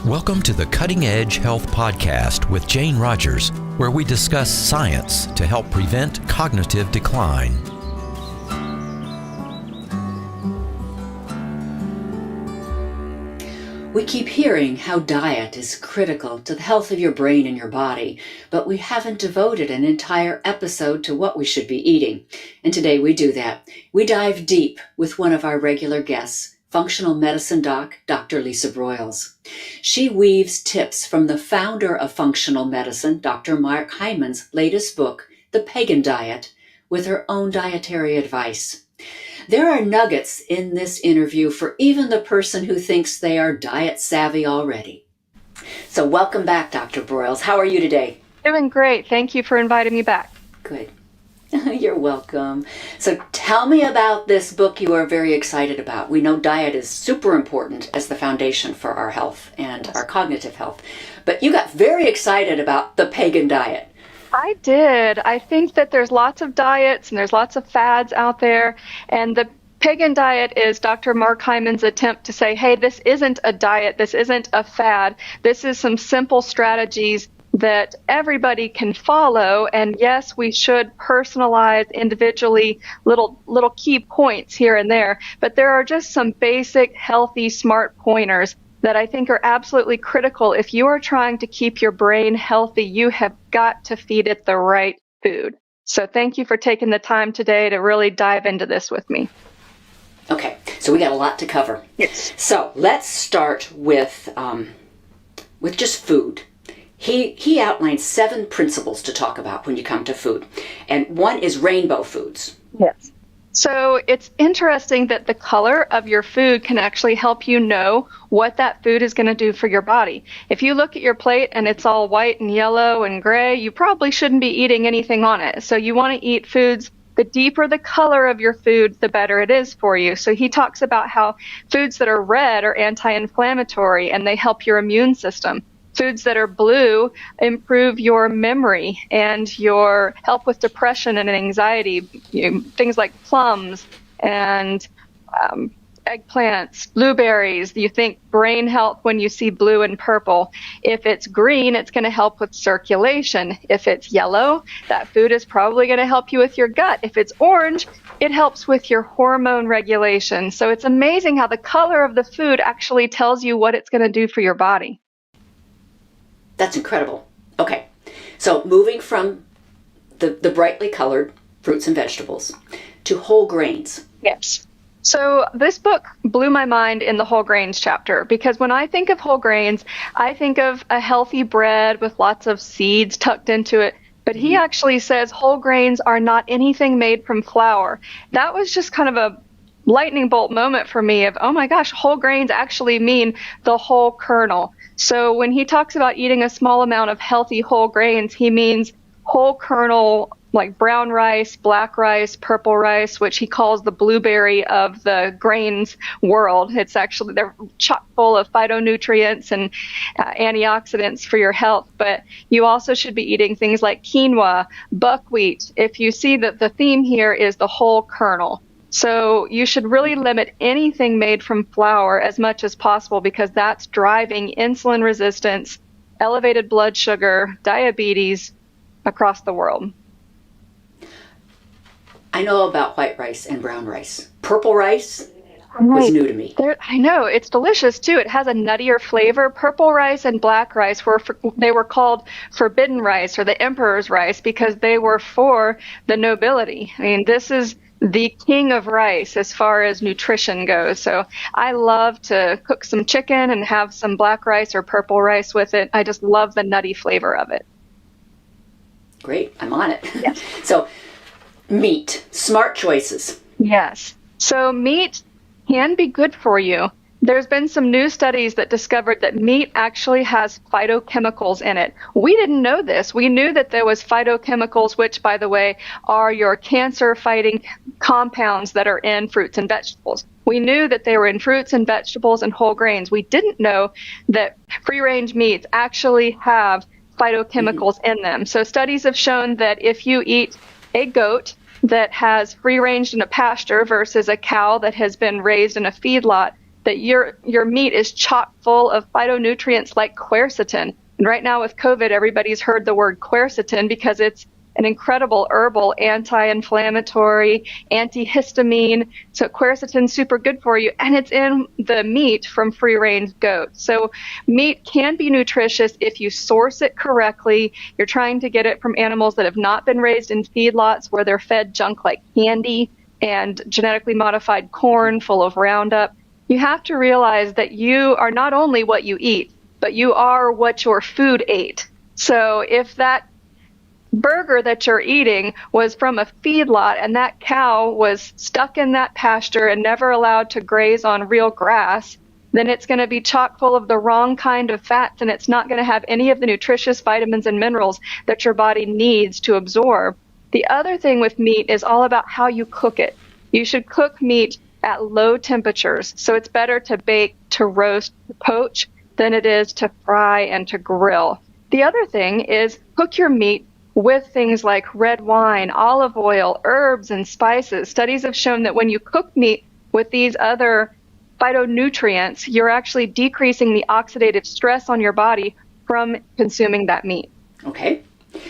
Welcome to the Cutting Edge Health Podcast with Jane Rogers, where we discuss science to help prevent cognitive decline. We keep hearing how diet is critical to the health of your brain and your body, but we haven't devoted an entire episode to what we should be eating. And today we do that. We dive deep with one of our regular guests, functional medicine doc, Dr. Lisa Broyles. She weaves tips from the founder of functional medicine, Dr. Mark Hyman's latest book, The Pagan Diet, with her own dietary advice. There are nuggets in this interview for even the person who thinks they are diet savvy already. So welcome back, Dr. Broyles. How are you today? Doing great. Thank you for inviting me back. Good. You're welcome. So tell me about this book you are very excited about. We know diet is super important as the foundation for our health and our cognitive health. But you got very excited about the Pagan diet. I did. I think that there's lots of diets and there's lots of fads out there. And the Pagan diet is Dr. Mark Hyman's attempt to say, hey, this isn't a diet. This isn't a fad. This is some simple strategies that everybody can follow. And yes, we should personalize individually little key points here and there. But there are just some basic, healthy, smart pointers that I think are absolutely critical. If you are trying to keep your brain healthy, you have got to feed it the right food. So thank you for taking the time today to really dive into this with me. Okay, so we got a lot to cover. Yes. So let's start with just food. He outlined 7 principles to talk about when you come to food, and one is rainbow foods. Yes. So it's interesting that the color of your food can actually help you know what that food is going to do for your body. If you look at your plate and it's all white and yellow and gray, you probably shouldn't be eating anything on it. So you want to eat foods. The deeper the color of your food, the better it is for you. So he talks about how foods that are red are anti-inflammatory and they help your immune system. Foods that are blue improve your memory and your help with depression and anxiety. Things like plums and eggplants, blueberries. You think brain health when you see blue and purple. If it's green, it's going to help with circulation. If it's yellow, that food is probably going to help you with your gut. If it's orange, it helps with your hormone regulation. So it's amazing how the color of the food actually tells you what it's going to do for your body. That's incredible. Okay, so moving from the brightly colored fruits and vegetables to whole grains. Yes. So this book blew my mind in the whole grains chapter, because when I think of whole grains, I think of a healthy bread with lots of seeds tucked into it. But he actually says whole grains are not anything made from flour. That was just kind of a lightning bolt moment for me of, oh my gosh, whole grains actually mean the whole kernel. So when he talks about eating a small amount of healthy whole grains, he means whole kernel, like brown rice, black rice, purple rice, which he calls the blueberry of the grains world. It's actually, they're chock full of phytonutrients and antioxidants for your health. But you also should be eating things like quinoa, buckwheat. If you see that the theme here is the whole kernel. So you should really limit anything made from flour as much as possible, because that's driving insulin resistance, elevated blood sugar, diabetes across the world. I know about white rice and brown rice. Purple rice was new to me. I know, it's delicious too. It has a nuttier flavor. Purple rice and black rice they were called forbidden rice or the emperor's rice because they were for the nobility. I mean, this is the king of rice as far as nutrition goes. So I love to cook some chicken and have some black rice or purple rice with it. I just love the nutty flavor of it. Great, I'm on it. Yes. So meat, smart choices. Yes. So meat can be good for you. There's been some new studies that discovered that meat actually has phytochemicals in it. We didn't know this. We knew that there was phytochemicals, which, by the way, are your cancer-fighting compounds that are in fruits and vegetables. We knew that they were in fruits and vegetables and whole grains. We didn't know that free-range meats actually have phytochemicals in them. So studies have shown that if you eat a goat that has free-range in a pasture versus a cow that has been raised in a feedlot, that your meat is chock full of phytonutrients like quercetin. And right now with COVID, everybody's heard the word quercetin because it's an incredible herbal anti-inflammatory, antihistamine. So quercetin's super good for you, and it's in the meat from free-range goats. So meat can be nutritious if you source it correctly. You're trying to get it from animals that have not been raised in feedlots where they're fed junk like candy and genetically modified corn full of Roundup. You have to realize that you are not only what you eat, but you are what your food ate. So if that burger that you're eating was from a feedlot and that cow was stuck in that pasture and never allowed to graze on real grass, then it's going to be chock full of the wrong kind of fats, and it's not going to have any of the nutritious vitamins and minerals that your body needs to absorb. The other thing with meat is all about how you cook it. You should cook meat at low temperatures. So it's better to bake, to roast, to poach than it is to fry and to grill. The other thing is cook your meat with things like red wine, olive oil, herbs, and spices. Studies have shown that when you cook meat with these other phytonutrients, you're actually decreasing the oxidative stress on your body from consuming that meat. Okay.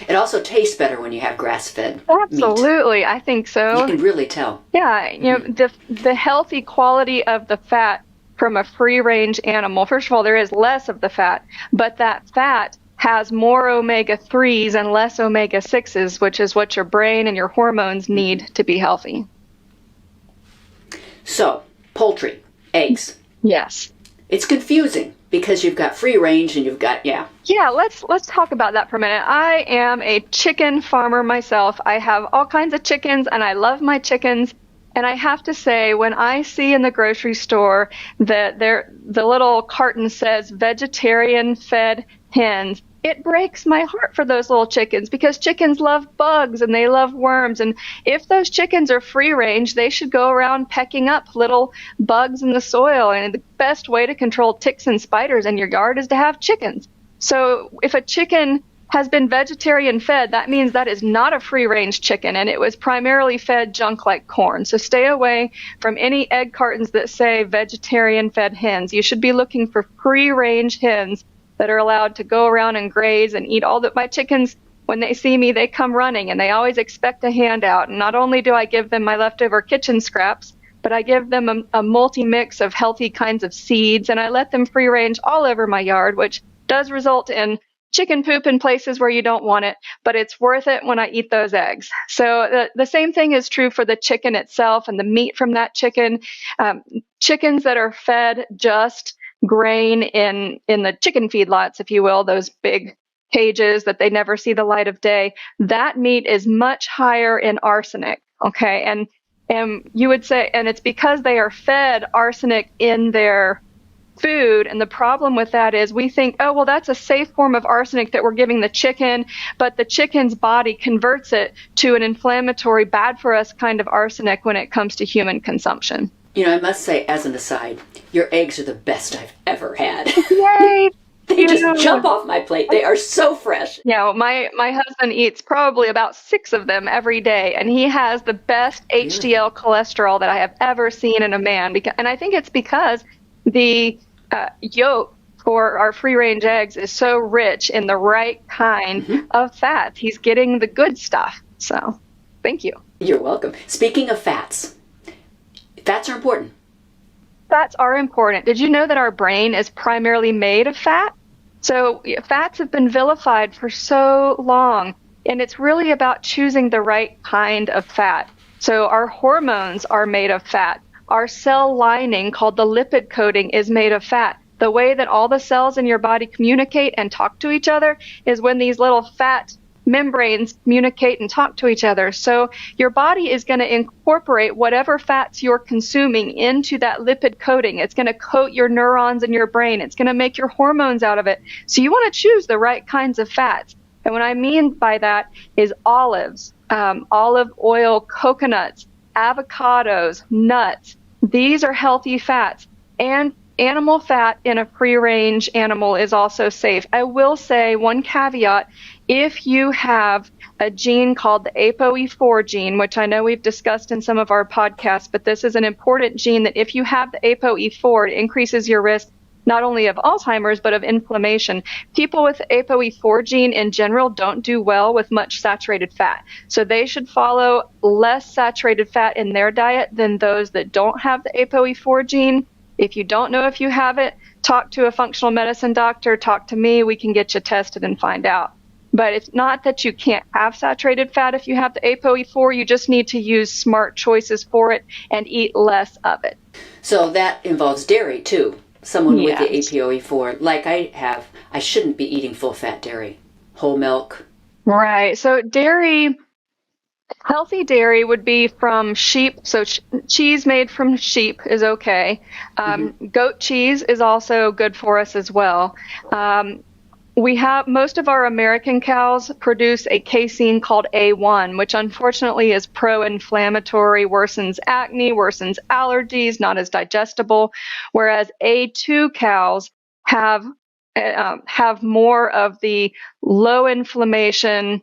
It also tastes better when you have grass-fed Absolutely, meat. I think so. You can really tell. Yeah, you know, the healthy quality of the fat from a free-range animal, first of all, there is less of the fat, but that fat has more omega-3s and less omega-6s, which is what your brain and your hormones need to be healthy. So, poultry, eggs. Yes. It's confusing because you've got free range and you've got, Yeah, let's talk about that for a minute. I am a chicken farmer myself. I have all kinds of chickens and I love my chickens. And I have to say, when I see in the grocery store that the little carton says vegetarian-fed hens, it breaks my heart for those little chickens because chickens love bugs and they love worms. And if those chickens are free range, they should go around pecking up little bugs in the soil. And the best way to control ticks and spiders in your yard is to have chickens. So if a chicken has been vegetarian fed, that means that is not a free range chicken and it was primarily fed junk like corn. So stay away from any egg cartons that say vegetarian fed hens. You should be looking for free range hens that are allowed to go around and graze and eat all that. My chickens, when they see me, they come running and they always expect a handout. And not only do I give them my leftover kitchen scraps, but I give them a multi-mix of healthy kinds of seeds and I let them free range all over my yard, which does result in chicken poop in places where you don't want it, but it's worth it when I eat those eggs. So the same thing is true for the chicken itself and the meat from that chicken. Chickens that are fed just grain in the chicken feedlots, if you will, those big cages that they never see the light of day, that meat is much higher in arsenic. Okay. And you would say, and it's because they are fed arsenic in their food. And the problem with that is we think, oh, well, that's a safe form of arsenic that we're giving the chicken, but the chicken's body converts it to an inflammatory, bad for us kind of arsenic when it comes to human consumption. You know, I must say, as an aside, your eggs are the best I've ever had. Yay! They just jump off my plate. They are so fresh. Yeah, well, my husband eats probably about 6 of them every day, and he has the best HDL cholesterol that I have ever seen in a man. And I think it's because the yolk for our free-range eggs is so rich in the right kind of fats. He's getting the good stuff. So, thank you. You're welcome. Speaking of fats are important. Fats are important. Did you know that our brain is primarily made of fat? So fats have been vilified for so long, and it's really about choosing the right kind of fat. So our hormones are made of fat. Our cell lining, called the lipid coating, is made of fat. The way that all the cells in your body communicate and talk to each other is when these little fat membranes communicate and talk to each other. So your body is going to incorporate whatever fats you're consuming into that lipid coating. It's going to coat your neurons in your brain. It's going to make your hormones out of it. So you want to choose the right kinds of fats. And what I mean by that is olives, olive oil, coconuts, avocados, nuts. These are healthy fats. And animal fat in a free-range animal is also safe. I will say one caveat: if you have a gene called the ApoE4 gene, which I know we've discussed in some of our podcasts, but this is an important gene that if you have the ApoE4, it increases your risk not only of Alzheimer's, but of inflammation. People with the ApoE4 gene in general don't do well with much saturated fat. So they should follow less saturated fat in their diet than those that don't have the ApoE4 gene. If you don't know if you have it, talk to a functional medicine doctor, talk to me, we can get you tested and find out. But it's not that you can't have saturated fat if you have the ApoE4, you just need to use smart choices for it and eat less of it. So that involves dairy too. Someone Yes. with the ApoE4, like I have, I shouldn't be eating full-fat dairy, whole milk. Right. So dairy, healthy dairy would be from sheep. So cheese made from sheep is okay. Goat cheese is also good for us as well. Most of our American cows produce a casein called A1, which unfortunately is pro-inflammatory, worsens acne, worsens allergies, not as digestible, whereas A2 cows have more of the low inflammation,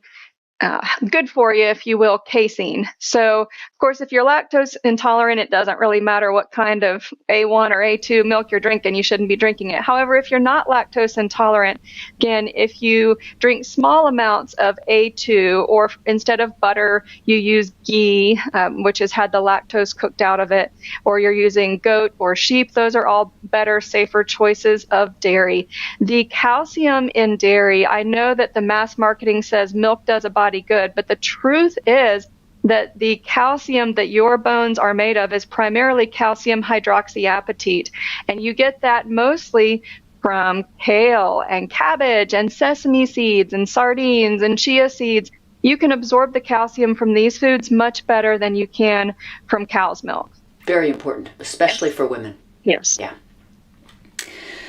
good for you, if you will, casein. So, of course, if you're lactose intolerant, it doesn't really matter what kind of A1 or A2 milk you're drinking. You shouldn't be drinking it. However, if you're not lactose intolerant, again, if you drink small amounts of A2, or instead of butter, you use ghee, which has had the lactose cooked out of it, or you're using goat or sheep, those are all better, safer choices of dairy. The calcium in dairy, I know that the mass marketing says milk does a body good, but the truth is that the calcium that your bones are made of is primarily calcium hydroxyapatite, and you get that mostly from kale and cabbage and sesame seeds and sardines and chia seeds. You can absorb the calcium from these foods much better than you can from cow's milk. Very important, especially for women. Yes. Yeah.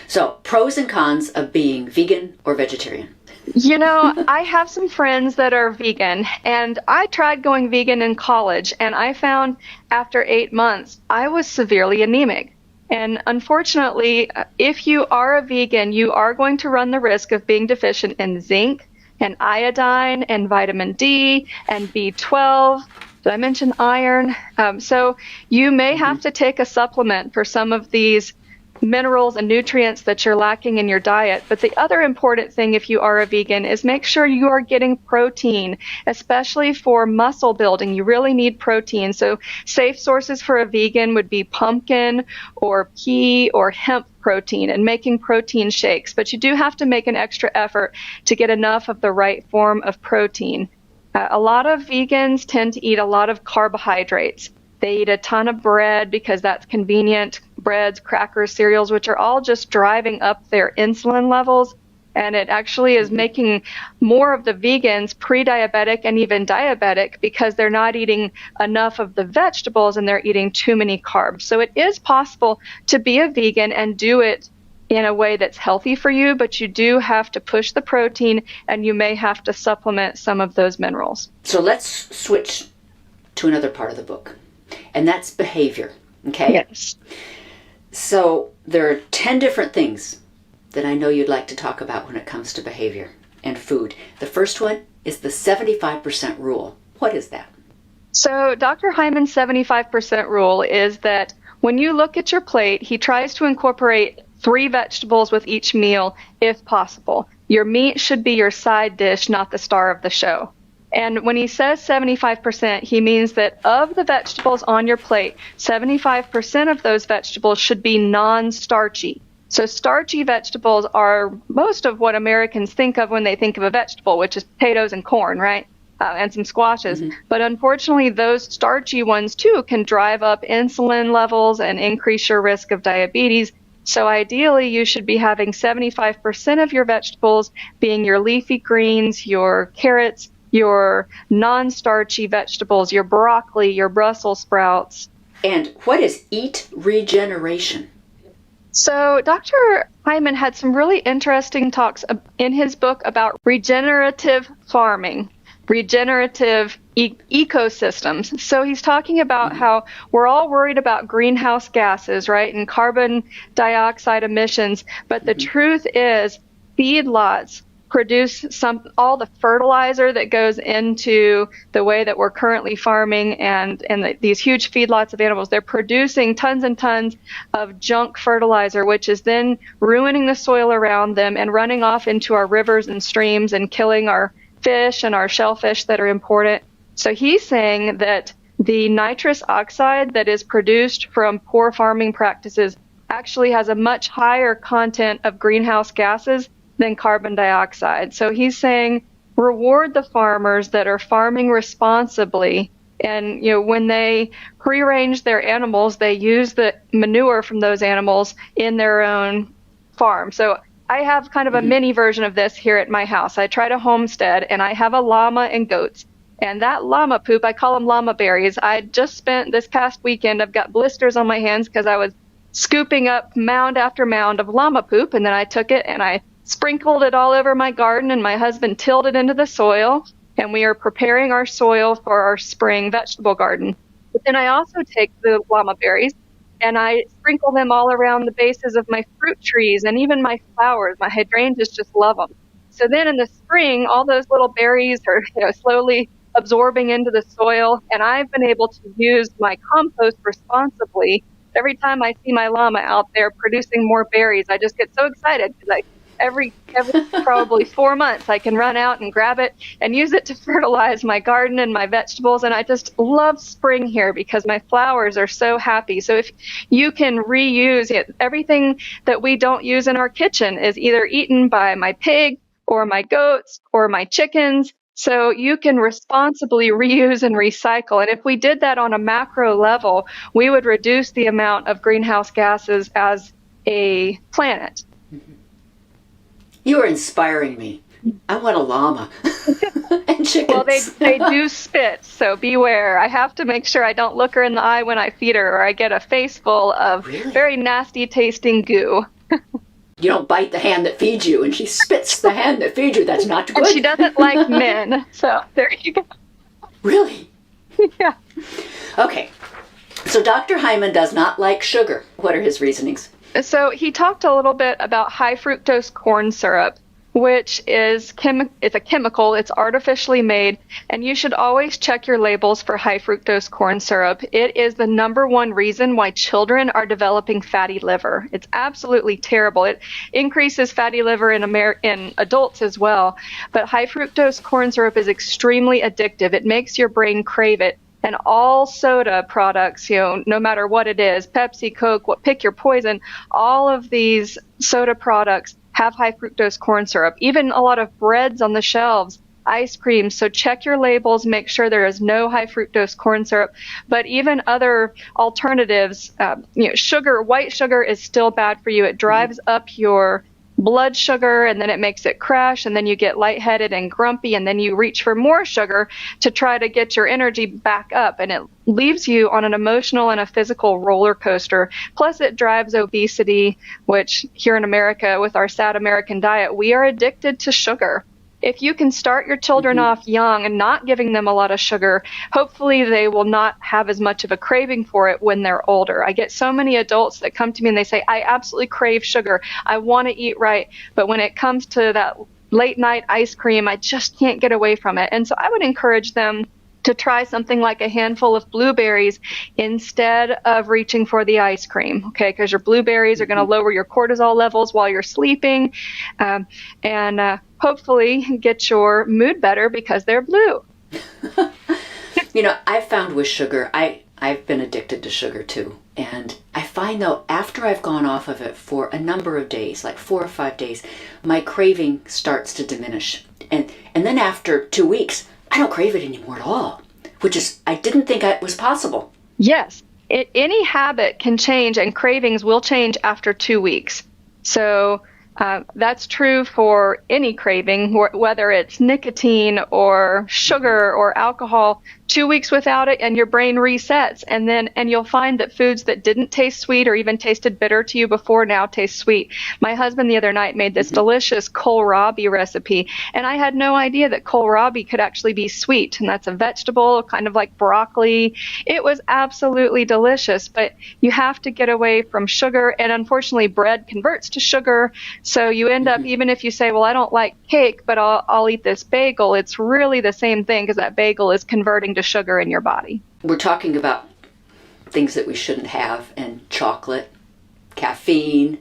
So, pros and cons of being vegan or vegetarian. You know, I have some friends that are vegan, and I tried going vegan in college, and I found after 8 months, I was severely anemic. And unfortunately, if you are a vegan, you are going to run the risk of being deficient in zinc and iodine and vitamin D and B12. Did I mention iron? So you may have to take a supplement for some of these minerals and nutrients that you're lacking in your diet. But the other important thing, if you are a vegan, is make sure you are getting protein, especially for muscle building. You really need protein. So safe sources for a vegan would be pumpkin or pea or hemp protein, and making protein shakes. But you do have to make an extra effort to get enough of the right form of protein. A lot of vegans tend to eat a lot of carbohydrates. They eat a ton of bread because that's convenient. Breads, crackers, cereals, which are all just driving up their insulin levels. And it actually is making more of the vegans pre-diabetic and even diabetic because they're not eating enough of the vegetables and they're eating too many carbs. So it is possible to be a vegan and do it in a way that's healthy for you, but you do have to push the protein and you may have to supplement some of those minerals. So let's switch to another part of the book, and that's behavior. Okay? Yes. So there are 10 different things that I know you'd like to talk about when it comes to behavior and food. The first one is the 75% rule. What is that? So Dr. Hyman's 75% rule is that when you look at your plate, he tries to incorporate 3 vegetables with each meal if possible. Your meat should be your side dish, not the star of the show. And when he says 75%, he means that of the vegetables on your plate, 75% of those vegetables should be non-starchy. So starchy vegetables are most of what Americans think of when they think of a vegetable, which is potatoes and corn, right? And some squashes. Mm-hmm. But unfortunately, those starchy ones, too, can drive up insulin levels and increase your risk of diabetes. So ideally, you should be having 75% of your vegetables being your leafy greens, your carrots, your non-starchy vegetables, your broccoli, your Brussels sprouts. And what is eat regeneration? So Dr. Hyman had some really interesting talks in his book about regenerative farming. Regenerative ecosystems. So he's talking about how we're all worried about greenhouse gases, right, and carbon dioxide emissions. But the truth is, feedlots produce all the fertilizer that goes into the way that we're currently farming, and these huge feedlots of animals, they're producing tons and tons of junk fertilizer, which is then ruining the soil around them and running off into our rivers and streams and killing our fish and our shellfish that are important. So he's saying that the nitrous oxide that is produced from poor farming practices actually has a much higher content of greenhouse gases than carbon dioxide. So he's saying reward the farmers that are farming responsibly. And, when they free-range their animals, they use the manure from those animals in their own farm. So I have kind of a mini version of this here at my house. I try to homestead, and I have a llama and goats. And that llama poop, I call them llama berries. I just spent this past weekend, I've got blisters on my hands because I was scooping up mound after mound of llama poop, and then I took it and I sprinkled it all over my garden, and my husband tilled it into the soil, and we are preparing our soil for our spring vegetable garden. But then I also take the llama berries and I sprinkle them all around the bases of my fruit trees and even my flowers. My hydrangeas just love them. So then in the spring, all those little berries are slowly absorbing into the soil, and I've been able to use my compost responsibly. Every time I see my llama out there producing more berries, I just get so excited because every probably 4 months I can run out and grab it and use it to fertilize my garden and my vegetables. And I just love spring here because my flowers are so happy. So if you can reuse it, everything that we don't use in our kitchen is either eaten by my pig or my goats or my chickens. So you can responsibly reuse and recycle. And if we did that on a macro level, we would reduce the amount of greenhouse gases as a planet. You are inspiring me. I want a llama and chickens. Well, they do spit, so beware. I have to make sure I don't look her in the eye when I feed her, or I get a face full of very nasty tasting goo. You don't bite the hand that feeds you, and she spits the hand that feeds you. That's not good. And she doesn't like men, so there you go. Really? Yeah. Okay. So Dr. Hyman does not like sugar. What are his reasonings? So he talked a little bit about high fructose corn syrup, which is it's a chemical. It's artificially made, and you should always check your labels for high fructose corn syrup. It is the number one reason why children are developing fatty liver. It's absolutely terrible. It increases fatty liver in adults as well, but high fructose corn syrup is extremely addictive. It makes your brain crave it. And all soda products, no matter what it is, Pepsi, Coke, pick your poison, all of these soda products have high fructose corn syrup. Even a lot of breads on the shelves, ice cream. So check your labels, make sure there is no high fructose corn syrup. But even other alternatives, sugar, white sugar is still bad for you. It drives up your blood sugar, and then it makes it crash, and then you get lightheaded and grumpy, and then you reach for more sugar to try to get your energy back up, and it leaves you on an emotional and a physical roller coaster. Plus it drives obesity, which here in America with our sad American diet, we are addicted to sugar. If you can start your children off young and not giving them a lot of sugar, hopefully they will not have as much of a craving for it when they're older. I get so many adults that come to me and they say, I absolutely crave sugar. I want to eat right. But when it comes to that late night ice cream, I just can't get away from it. And so I would encourage them to try something like a handful of blueberries instead of reaching for the ice cream, okay? Because your blueberries are going to lower your cortisol levels while you're sleeping, and hopefully get your mood better because they're blue. I've found with sugar, I've been addicted to sugar too. And I find though, after I've gone off of it for a number of days, like 4 or 5 days, my craving starts to diminish. And then after 2 weeks, I don't crave it anymore at all, which is, I didn't think it was possible. Yes. Any habit can change, and cravings will change after 2 weeks. So that's true for any craving, whether it's nicotine or sugar or alcohol. 2 weeks without it and your brain resets, and you'll find that foods that didn't taste sweet or even tasted bitter to you before now taste sweet. My husband the other night made this delicious kohlrabi recipe, and I had no idea that kohlrabi could actually be sweet, and that's a vegetable kind of like broccoli. It was absolutely delicious, but you have to get away from sugar, and unfortunately bread converts to sugar, so you end up, even if you say, well, I don't like cake, but I'll eat this bagel, it's really the same thing, because that bagel is converting to sugar in your body. We're talking about things that we shouldn't have, and chocolate, caffeine.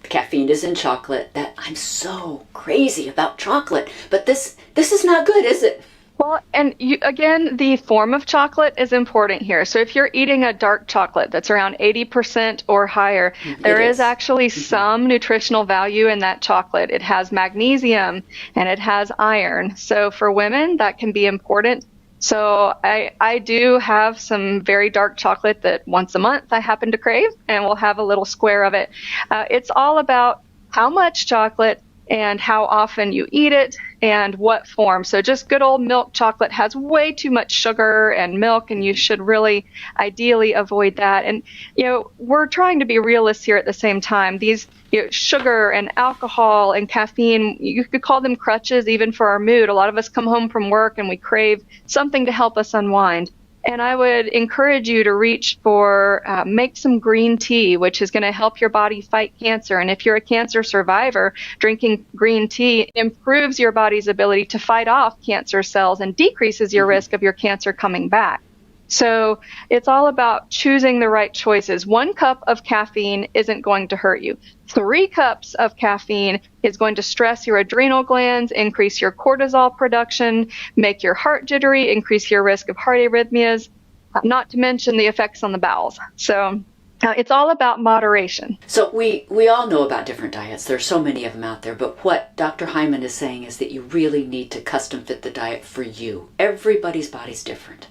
Caffeine is in chocolate. That I'm so crazy about chocolate, but this is not good, is it? Well, and again, the form of chocolate is important here. So if you're eating a dark chocolate that's around 80% or higher, there is actually some nutritional value in that chocolate. It has magnesium and it has iron. So for women, that can be important. So I do have some very dark chocolate that once a month I happen to crave, and we'll have a little square of it. It's all about how much chocolate and how often you eat it and what form. So just good old milk chocolate has way too much sugar and milk, and you should really ideally avoid that. And, we're trying to be realists here at the same time. These sugar and alcohol and caffeine, you could call them crutches even for our mood. A lot of us come home from work and we crave something to help us unwind. And I would encourage you to reach for, make some green tea, which is going to help your body fight cancer. And if you're a cancer survivor, drinking green tea improves your body's ability to fight off cancer cells and decreases your risk of your cancer coming back. So it's all about choosing the right choices. 1 cup of caffeine isn't going to hurt you. 3 cups of caffeine is going to stress your adrenal glands, increase your cortisol production, make your heart jittery, increase your risk of heart arrhythmias, not to mention the effects on the bowels. So it's all about moderation. So we all know about different diets. There's so many of them out there. But what Dr. Hyman is saying is that you really need to custom fit the diet for you. Everybody's body's different.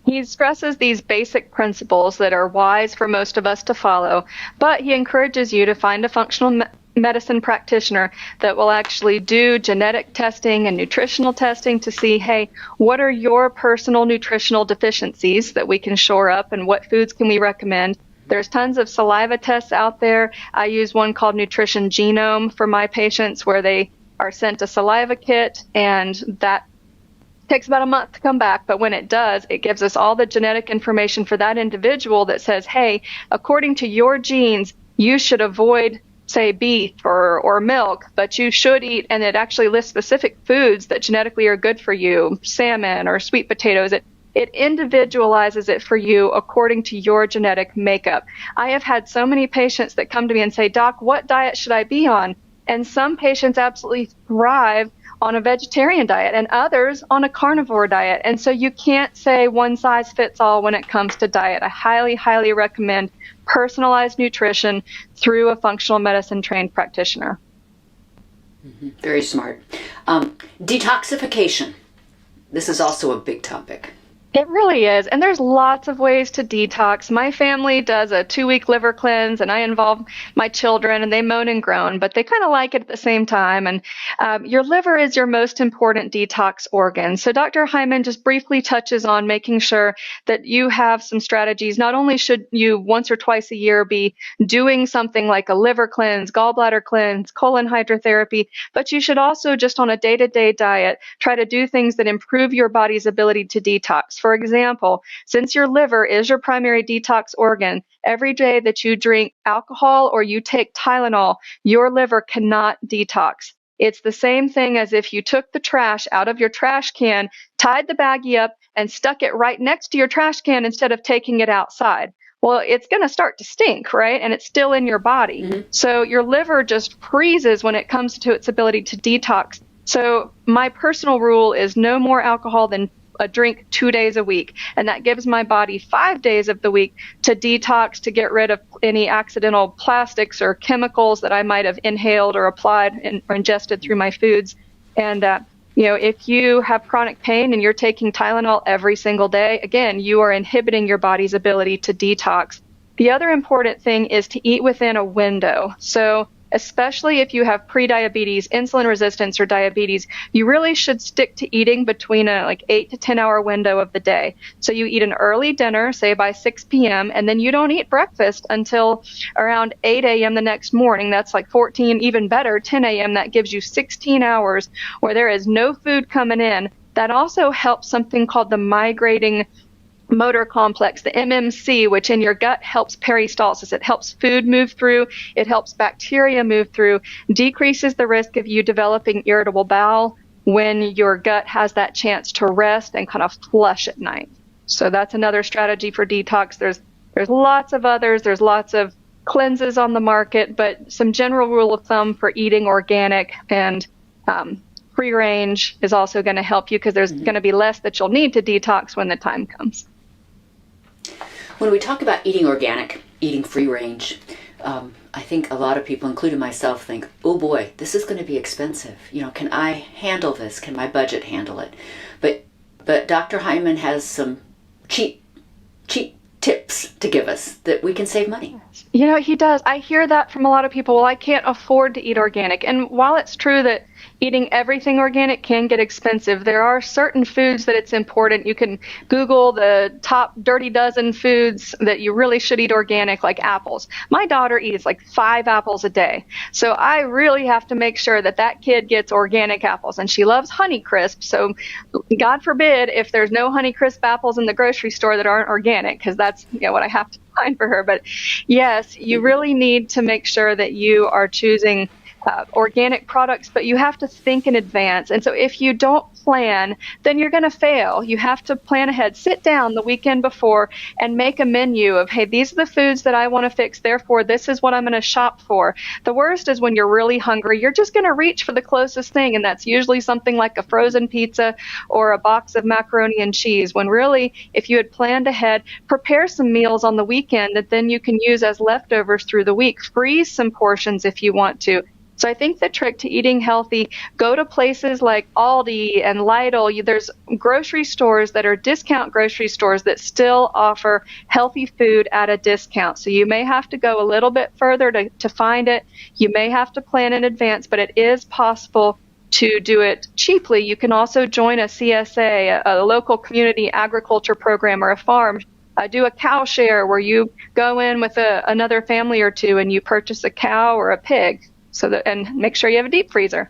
He stresses these basic principles that are wise for most of us to follow, but he encourages you to find a functional medicine practitioner that will actually do genetic testing and nutritional testing to see, hey, what are your personal nutritional deficiencies that we can shore up, and what foods can we recommend? There's tons of saliva tests out there. I use one called Nutrition Genome for my patients, where they are sent a saliva kit, and that takes about a month to come back, but when it does, it gives us all the genetic information for that individual that says, hey, according to your genes, you should avoid, say, beef or milk, but you should eat, and it actually lists specific foods that genetically are good for you, salmon or sweet potatoes. It individualizes it for you according to your genetic makeup. I have had so many patients that come to me and say, Doc, what diet should I be on? And some patients absolutely thrive on a vegetarian diet and others on a carnivore diet. And so you can't say one size fits all when it comes to diet. I highly, highly recommend personalized nutrition through a functional medicine trained practitioner. Very smart. Detoxification. This is also a big topic. It really is. And there's lots of ways to detox. My family does a 2-week liver cleanse, and I involve my children, and they moan and groan, but they kind of like it at the same time. And your liver is your most important detox organ. So Dr. Hyman just briefly touches on making sure that you have some strategies. Not only should you once or twice a year be doing something like a liver cleanse, gallbladder cleanse, colon hydrotherapy, but you should also just on a day-to-day diet try to do things that improve your body's ability to detox. For example, since your liver is your primary detox organ, every day that you drink alcohol or you take Tylenol, your liver cannot detox. It's the same thing as if you took the trash out of your trash can, tied the baggie up, and stuck it right next to your trash can instead of taking it outside. Well, it's going to start to stink, right? And it's still in your body. Mm-hmm. So your liver just freezes when it comes to its ability to detox. So my personal rule is no more alcohol than a drink 2 days a week. And that gives my body 5 days of the week to detox, to get rid of any accidental plastics or chemicals that I might have inhaled or applied or ingested through my foods. And, if you have chronic pain and you're taking Tylenol every single day, again, you are inhibiting your body's ability to detox. The other important thing is to eat within a window. So especially if you have prediabetes, insulin resistance, or diabetes, you really should stick to eating between a 8 to 10 hour window of the day. So you eat an early dinner, say by 6 p.m., and then you don't eat breakfast until around 8 a.m. the next morning. That's 14, even better, 10 a.m. That gives you 16 hours where there is no food coming in. That also helps something called the migrating motor complex, the MMC, which in your gut helps peristalsis. It helps food move through. It helps bacteria move through, decreases the risk of you developing irritable bowel when your gut has that chance to rest and kind of flush at night. So that's another strategy for detox. There's lots of others. There's lots of cleanses on the market, but some general rule of thumb for eating organic and free range is also going to help you, because there's going to be less that you'll need to detox when the time comes. When we talk about eating organic, eating free range, I think a lot of people, including myself, think, oh boy, this is going to be expensive. Can I handle this? Can my budget handle it? But Dr. Hyman has some cheap tips to give us that we can save money. He does. I hear that from a lot of people. Well, I can't afford to eat organic. And while it's true that eating everything organic can get expensive, there are certain foods that it's important. You can Google the top dirty dozen foods that you really should eat organic, like apples. My daughter eats 5 apples a day. So I really have to make sure that kid gets organic apples. And she loves Honeycrisp. So God forbid if there's no Honeycrisp apples in the grocery store that aren't organic, because that's what I have to find for her. But yes, you really need to make sure that you are choosing organic products, but you have to think in advance. And so if you don't plan, then you're going to fail. You have to plan ahead. Sit down the weekend before and make a menu of, hey, these are the foods that I want to fix. Therefore, this is what I'm going to shop for. The worst is when you're really hungry, you're just going to reach for the closest thing. And that's usually something like a frozen pizza or a box of macaroni and cheese. When really, if you had planned ahead, prepare some meals on the weekend that then you can use as leftovers through the week. Freeze some portions if you want to. So I think the trick to eating healthy, go to places like Aldi and Lidl. There's grocery stores that are discount grocery stores that still offer healthy food at a discount. So you may have to go a little bit further to find it. You may have to plan in advance, but it is possible to do it cheaply. You can also join a CSA, a local community agriculture program, or a farm. Do a cow share where you go in with another family or two and you purchase a cow or a pig. And make sure you have a deep freezer.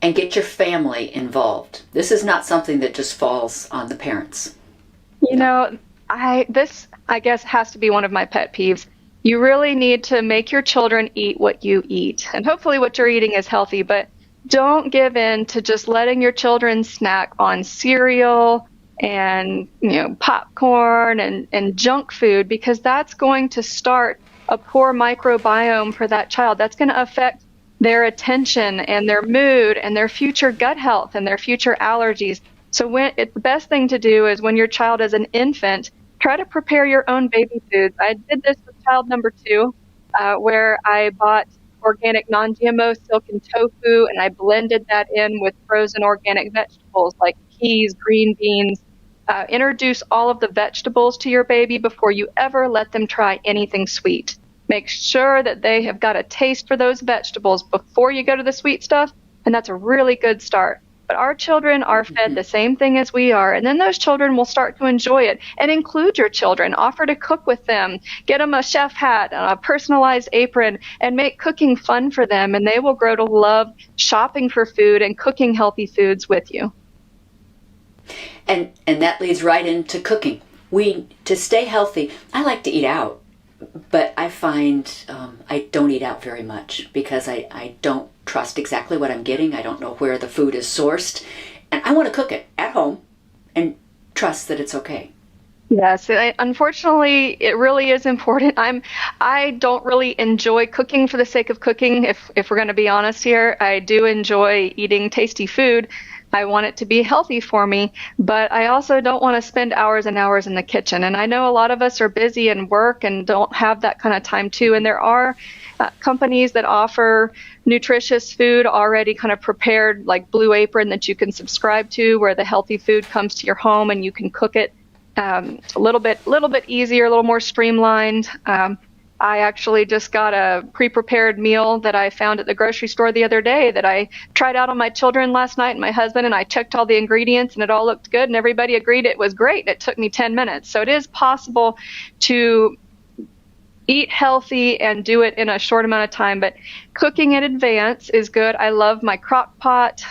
And get your family involved. This is not something that just falls on the parents. This I guess has to be one of my pet peeves. You really need to make your children eat what you eat. And hopefully what you're eating is healthy, but don't give in to just letting your children snack on cereal and popcorn and junk food, because that's going to start a poor microbiome for that child. That's going to affect their attention and their mood and their future gut health and their future allergies. So the best thing to do is when your child is an infant, try to prepare your own baby foods. I did this with child number 2, where I bought organic non-GMO silken tofu, and I blended that in with frozen organic vegetables like peas, green beans. Introduce all of the vegetables to your baby before you ever let them try anything sweet. Make sure that they have got a taste for those vegetables before you go to the sweet stuff, and that's a really good start. But our children are fed the same thing as we are, and then those children will start to enjoy it. And include your children. Offer to cook with them. Get them a chef hat, a personalized apron, and make cooking fun for them, and they will grow to love shopping for food and cooking healthy foods with you. And that leads right into cooking. To stay healthy, I like to eat out, but I find I don't eat out very much because I don't trust exactly what I'm getting. I don't know where the food is sourced, and I want to cook it at home and trust that it's okay. Yes, unfortunately, it really is important. I don't really enjoy cooking for the sake of cooking. If we're going to be honest here, I do enjoy eating tasty food. I want it to be healthy for me, but I also don't want to spend hours and hours in the kitchen. And I know a lot of us are busy and work and don't have that kind of time too. And there are companies that offer nutritious food already kind of prepared, like Blue Apron, that you can subscribe to, where the healthy food comes to your home and you can cook it a little bit easier, a little more streamlined. I actually just got a pre-prepared meal that I found at the grocery store the other day that I tried out on my children last night and my husband, and I checked all the ingredients and it all looked good and everybody agreed it was great. It took me 10 minutes. So it is possible to eat healthy and do it in a short amount of time, but cooking in advance is good. I love my crock pot.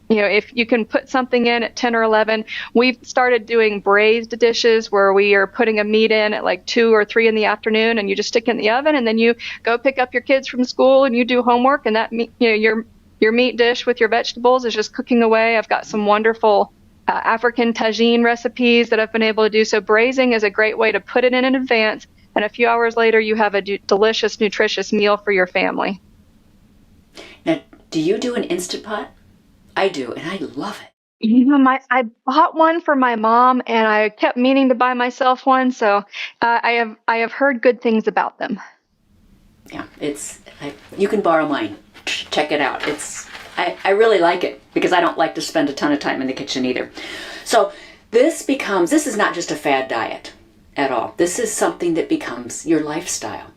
If you can put something in at 10 or 11, we've started doing braised dishes where we are putting a meat in at like 2 or 3 in the afternoon, and you just stick it in the oven, and then you go pick up your kids from school and you do homework, and that your meat dish with your vegetables is just cooking away. I've got some wonderful African tagine recipes that I've been able to do. So braising is a great way to put it in advance, and a few hours later you have a delicious, nutritious meal for your family. Now, do you do an Instant Pot? I do, and I love it. I bought one for my mom, and I kept meaning to buy myself one. So I have heard good things about them. Yeah, you can borrow mine. Check it out. I really like it because I don't like to spend a ton of time in the kitchen either. So this is not just a fad diet at all. This is something that becomes your lifestyle.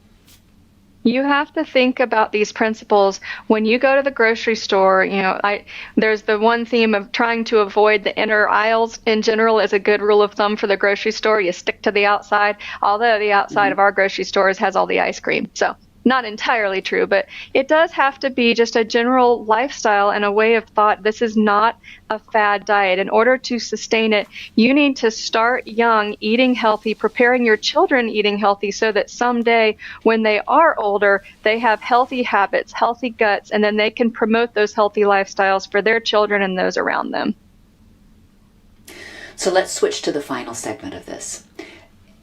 You have to think about these principles when you go to the grocery store. There's the one theme of trying to avoid the inner aisles in general is a good rule of thumb for the grocery store. You stick to the outside, although the outside of our grocery stores has all the ice cream. So not entirely true, but it does have to be just a general lifestyle and a way of thought. This is not a fad diet. In order to sustain it, you need to start young, eating healthy, preparing your children eating healthy so that someday when they are older, they have healthy habits, healthy guts, and then they can promote those healthy lifestyles for their children and those around them. So let's switch to the final segment of this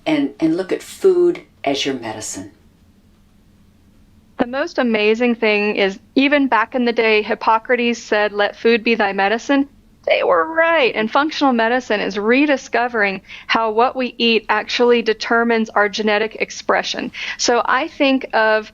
and look at food as your medicine. The most amazing thing is, even back in the day, Hippocrates said, "Let food be thy medicine." They were right. And functional medicine is rediscovering how what we eat actually determines our genetic expression. So I think of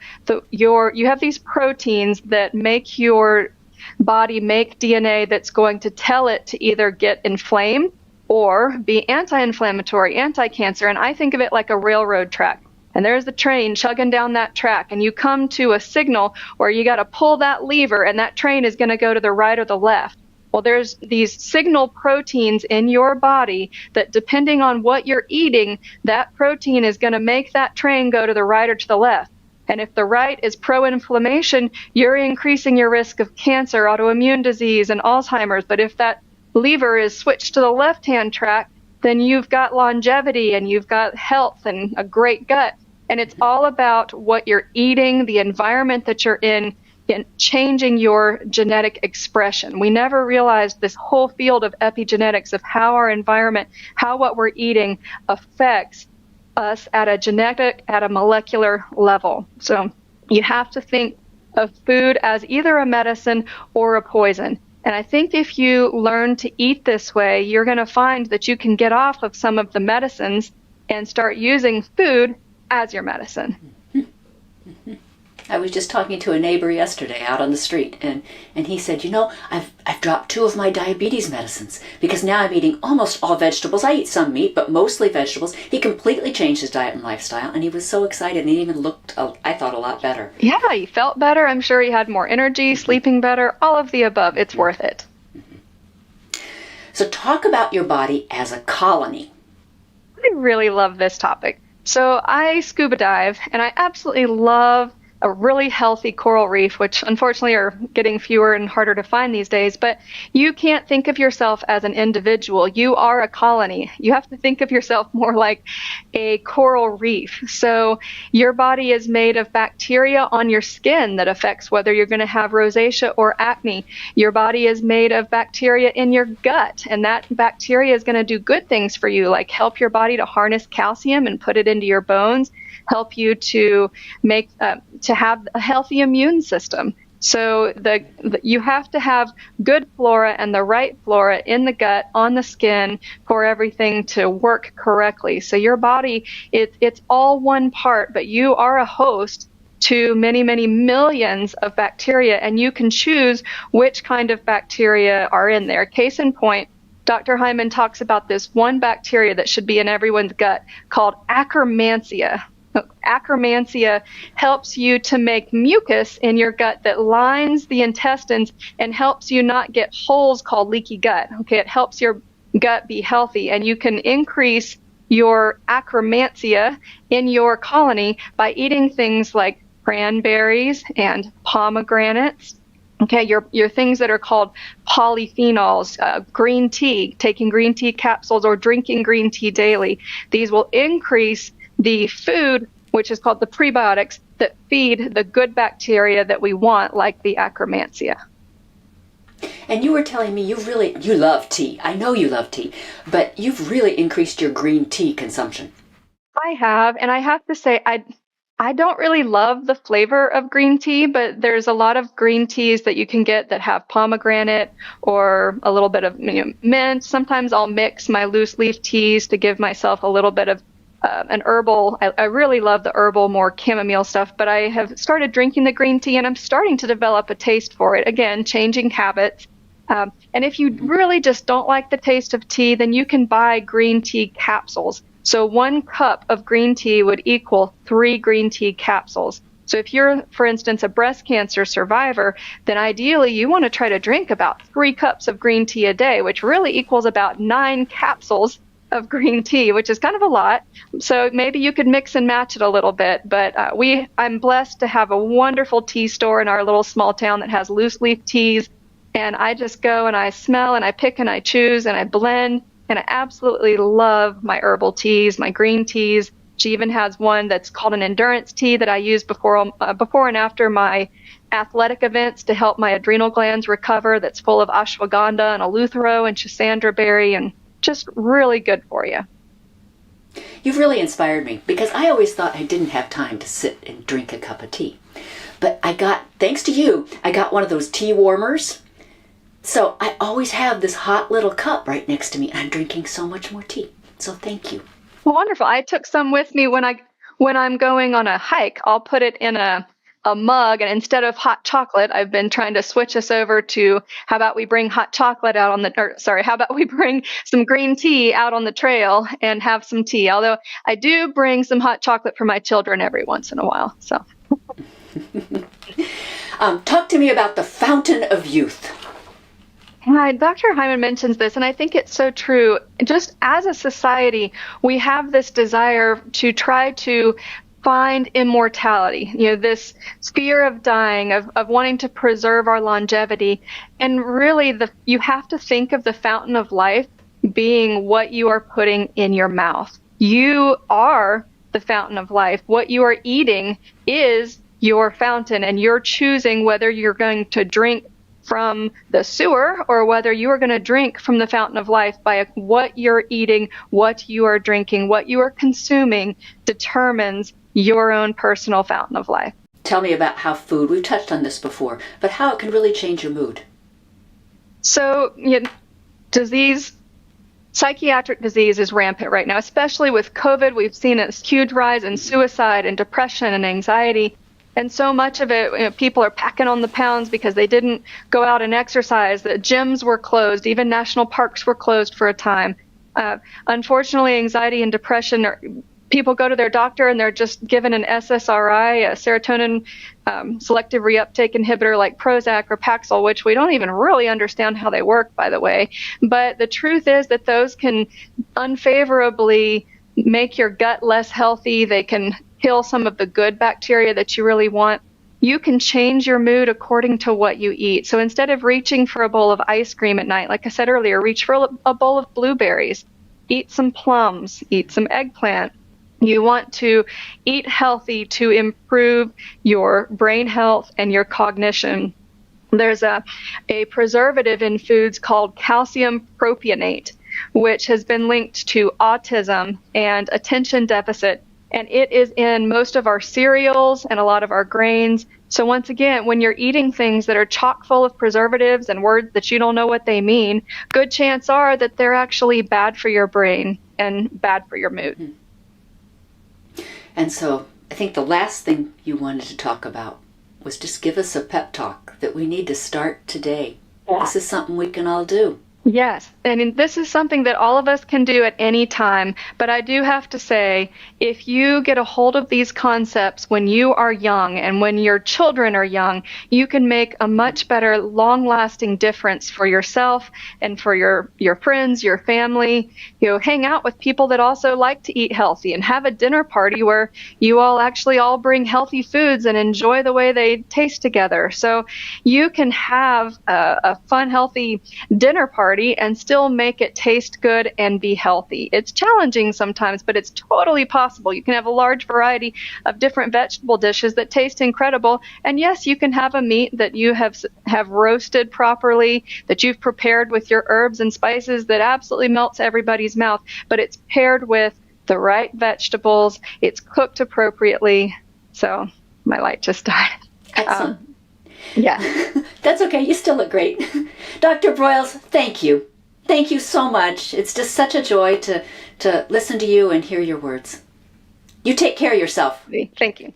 you have these proteins that make your body make DNA that's going to tell it to either get inflamed or be anti-inflammatory, anti-cancer. And I think of it like a railroad track. And there's the train chugging down that track, and you come to a signal where you got to pull that lever, and that train is going to go to the right or the left. Well, there's these signal proteins in your body that, depending on what you're eating, that protein is going to make that train go to the right or to the left. And if the right is pro-inflammation, you're increasing your risk of cancer, autoimmune disease, and Alzheimer's. But if that lever is switched to the left-hand track, then you've got longevity and you've got health and a great gut. And it's all about what you're eating, the environment that you're in changing your genetic expression. We never realized this whole field of epigenetics of how our environment, how what we're eating affects us at a molecular level. So you have to think of food as either a medicine or a poison. And I think if you learn to eat this way, you're going to find that you can get off of some of the medicines and start using food as your medicine. I was just talking to a neighbor yesterday out on the street, and he said, I've dropped 2 of my diabetes medicines because now I'm eating almost all vegetables. I eat some meat, but mostly vegetables. He completely changed his diet and lifestyle, and he was so excited, and he even looked, I thought, a lot better. Yeah, he felt better. I'm sure he had more energy, sleeping better, all of the above. It's worth it. So talk about your body as a colony. I really love this topic. So I scuba dive, and I absolutely love a really healthy coral reef, which unfortunately are getting fewer and harder to find these days. But you can't think of yourself as an individual. You are a colony. You have to think of yourself more like a coral reef. So your body is made of bacteria on your skin that affects whether you're going to have rosacea or acne. Your body is made of bacteria in your gut, and that bacteria is going to do good things for you, like help your body to harness calcium and put it into your bones, help you to make to have a healthy immune system. So you have to have good flora and the right flora in the gut, on the skin, for everything to work correctly. So your body, it's all one part, but you are a host to many, many millions of bacteria, and you can choose which kind of bacteria are in there. Case in point, Dr. Hyman talks about this one bacteria that should be in everyone's gut called Akkermansia. Akkermansia helps you to make mucus in your gut that lines the intestines and helps you not get holes called leaky gut. Okay, it helps your gut be healthy, and you can increase your Akkermansia in your colony by eating things like cranberries and pomegranates. Okay, your things that are called polyphenols, green tea, taking green tea capsules or drinking green tea daily. These will increase the food, which is called the prebiotics, that feed the good bacteria that we want, like the Akkermansia. And you were telling me you love tea. I know you love tea, but you've really increased your green tea consumption. I have, and I have to say, I don't really love the flavor of green tea, but there's a lot of green teas that you can get that have pomegranate or a little bit of mint. Sometimes I'll mix my loose leaf teas to give myself a little bit of an herbal. I really love the herbal, more chamomile stuff, but I have started drinking the green tea and I'm starting to develop a taste for it. Again, changing habits. And if you really just don't like the taste of tea, then you can buy green tea capsules. So 1 cup of green tea would equal 3 green tea capsules. So if you're, for instance, a breast cancer survivor, then ideally you want to try to drink about 3 cups of green tea a day, which really equals about 9 capsules of green tea, which is kind of a lot. So maybe you could mix and match it a little bit. But I'm blessed to have a wonderful tea store in our little small town that has loose leaf teas. And I just go and I smell and I pick and I choose and I blend. And I absolutely love my herbal teas, my green teas. She even has one that's called an endurance tea that I use before and after my athletic events to help my adrenal glands recover, that's full of ashwagandha and eleuthero and schisandra berry, and just really good for you. You've really inspired me, because I always thought I didn't have time to sit and drink a cup of tea. But thanks to you, I got one of those tea warmers. So I always have this hot little cup right next to me, and I'm drinking so much more tea. So thank you. Well, wonderful. I took some with me when I'm going on a hike. I'll put it in a mug, and instead of hot chocolate, I've been trying to switch us over to how about we bring how about we bring some green tea out on the trail and have some tea. Although I do bring some hot chocolate for my children every once in a while. So, talk to me about the fountain of youth. Dr. Hyman mentions this, and I think it's so true. Just as a society, we have this desire to try to find immortality, this fear of dying, of wanting to preserve our longevity. And really, you have to think of the fountain of life being what you are putting in your mouth. You are the fountain of life. What you are eating is your fountain, and you're choosing whether you're going to drink from the sewer or whether you are going to drink from the fountain of life. By what you're eating, what you are drinking, what you are consuming determines your own personal fountain of life. Tell me about how food, we've touched on this before, but how it can really change your mood. So, psychiatric disease is rampant right now, especially with COVID. We've seen a huge rise in suicide and depression and anxiety. And so much of it, people are packing on the pounds because they didn't go out and exercise. The gyms were closed. Even national parks were closed for a time. Unfortunately, anxiety and depression, people go to their doctor and they're just given an SSRI, a serotonin selective reuptake inhibitor like Prozac or Paxil, which we don't even really understand how they work, by the way. But the truth is that those can unfavorably make your gut less healthy. They can kill some of the good bacteria that you really want. You can change your mood according to what you eat. So instead of reaching for a bowl of ice cream at night, like I said earlier, reach for a bowl of blueberries, eat some plums, eat some eggplant. You want to eat healthy to improve your brain health and your cognition. There's a preservative in foods called calcium propionate, which has been linked to autism and attention deficit. And it is in most of our cereals and a lot of our grains. So once again, when you're eating things that are chock full of preservatives and words that you don't know what they mean, good chance are that they're actually bad for your brain and bad for your mood. And so I think the last thing you wanted to talk about was just give us a pep talk that we need to start today. Yeah. This is something we can all do. Yes, and this is something that all of us can do at any time, but I do have to say, if you get a hold of these concepts when you are young and when your children are young, you can make a much better long-lasting difference for yourself and for your friends, your family. Hang out with people that also like to eat healthy and have a dinner party where you all bring healthy foods and enjoy the way they taste together. So you can have a fun, healthy dinner party and still make it taste good and be healthy. It's challenging sometimes, but it's totally possible. You can have a large variety of different vegetable dishes that taste incredible. And yes, you can have a meat that you have roasted properly, that you've prepared with your herbs and spices that absolutely melts everybody's mouth, but it's paired with the right vegetables. It's cooked appropriately. So my light just died. Excellent. Yeah. That's okay. You still look great. Dr. Broyles, thank you. Thank you so much. It's just such a joy to listen to you and hear your words. You take care of yourself. Thank you.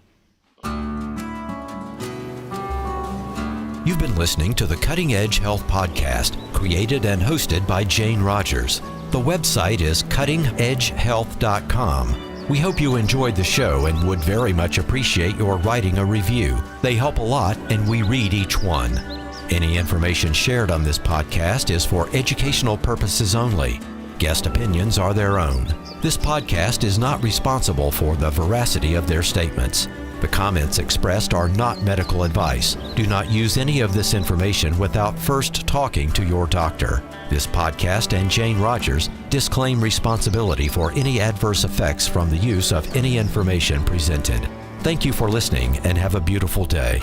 You've been listening to the Cutting Edge Health Podcast, created and hosted by Jane Rogers. The website is cuttingedgehealth.com. We hope you enjoyed the show and would very much appreciate your writing a review. They help a lot, and we read each one. Any information shared on this podcast is for educational purposes only. Guest opinions are their own. This podcast is not responsible for the veracity of their statements. The comments expressed are not medical advice. Do not use any of this information without first talking to your doctor. This podcast and Jane Rogers disclaim responsibility for any adverse effects from the use of any information presented. Thank you for listening and have a beautiful day.